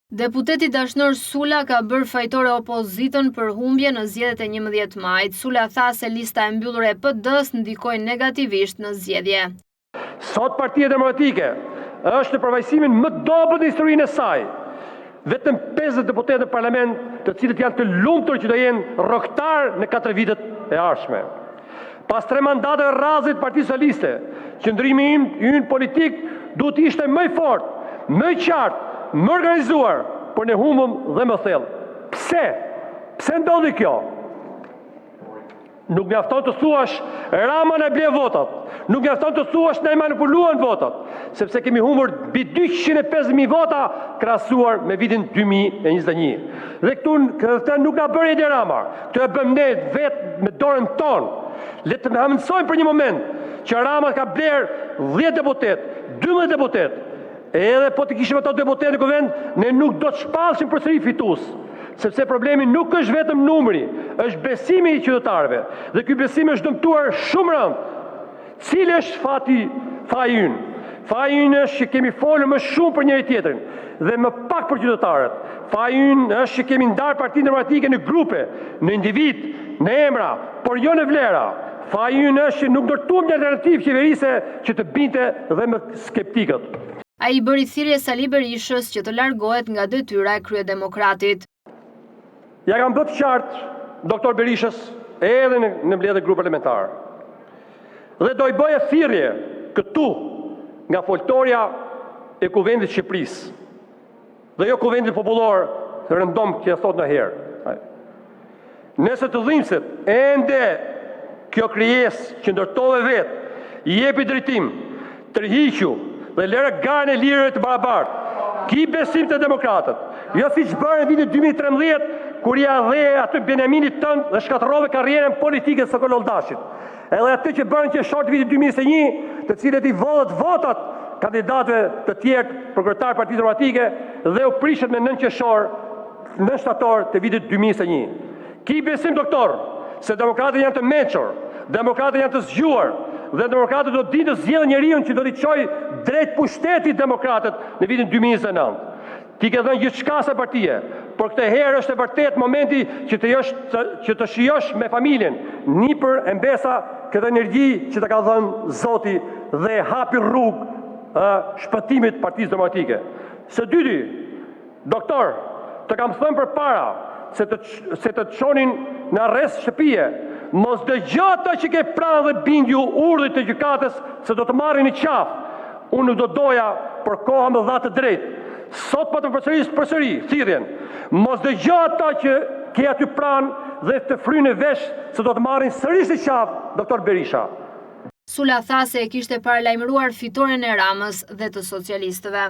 Deputeti dashnor Sula ka bërë fajtore opozitën për humbje në zgjedhjet e 11 majit. Sula tha se lista e mbyllur e PD-s ndikoi negativisht në zgjedhje. Sot Partia Demokratike është në përfaqësimin më dobët në historinë e saj. Vetëm 50 deputetë në parlament, të cilët janë të lumtur që do jenë rrogtar në 4 vitet e ardhshme. Pas 3 mandate rrazit Partisë Socialiste, qëndrimi ynë politik duhet ishte më i fortë, më i qartë, më organizuar, por ne humbëm dhe më thellë. Pse? Pse ndodhi kjo? Nuk mjafton të thuash Rama na ble votat. Nuk mjafton të thuash na manipuluan votat, sepse kemi humbur mbi 205.000 vota krahasuar me vitin 2021. Dhe këtë nuk na bëri Edi Rama. Këtë e bëm ne vetë me dorën tonë. Le të na mësojmë për një moment që Rama ka bler 10 deputet, 12 deputet. Edhe po të kishim ato deputet në kuvend, ne nuk do të shpallshim përsëri fitues, sepse problemi nuk është vetëm numri, është besimi i qytetarëve. Dhe ky besim është dëmtuar shumë rënd. Cili është faji ynë? Faji ynë është që kemi folur më shumë për njëri tjetrin dhe më pak për qytetarët. Faji ynë është që kemi ndarë Partinë Demokratike në grupe, në individ, në emra, por jo në vlera. Faji ynë është që nuk ndërtuam një alternativë qeverise që të binte dhe më skeptikët. Ai bëri thirrje Sali Berishës që të largohet nga detyra e kryedemokratit. Ja kam bërë qartë doktor Berishës edhe në mbledhje grup parlamentar. Dhe do i bëje thirrje këtu nga foltorja e Kuvendit të Shqipërisë. Dhe jo Kuvendit popullor rëndom që thot në herë. Nëse të dhimbësit ende kjo krijesë që ndërtove vetë, i jepi drejtim, tërhiqu dhe lërë garën e lirëve të barabartë. Ki besim të demokratët. Jo si që bërë në vitin 2013, kur ja dhe aty Benjaminit tënd dhe shkatërrove karrierën politike së Kololdashit. Edhe aty që bërën që shortë vitin 2021, të cilët i vodhët votat kandidatëve të tjerë për kryetar Partisë Demokratike dhe u prishët me 9 qershor, 9 shtator të vitit 2021. Ki besim, doktor, se demokratët janë të mençur, demokratët janë të zgjuar, dhe demokratët do dinë të zgjedhë njeriu që do t'i çojë drejt pushtetit demokratët në vitin 2029. Ti ke dhënë gjithçka sa partie, por këtë herë është e vërtet momenti që të shijosh me familjen, nipër e mbesa këtë energji që të ka dhënë Zoti dhe hapi rrugë shpëtimit Partisë Demokratike. Së dyti, doktor, të kam thënë përpara se të çonin në arrest shtëpie. Mos dëgjoj ato që ke pranë dhe bindju urdhit të gjykatës se do të marrin në qafë. Unë nuk do doja për kohë më dha të drejtë. Sot po të përsëri thirrjen. Mos dëgjoj ato që ke aty pranë dhe të frynë vesh se do të marrin sërish në qafë, doktor Berisha. Sula tha se e kishte paralajmëruar fitoren e Ramës dhe të socialistëve.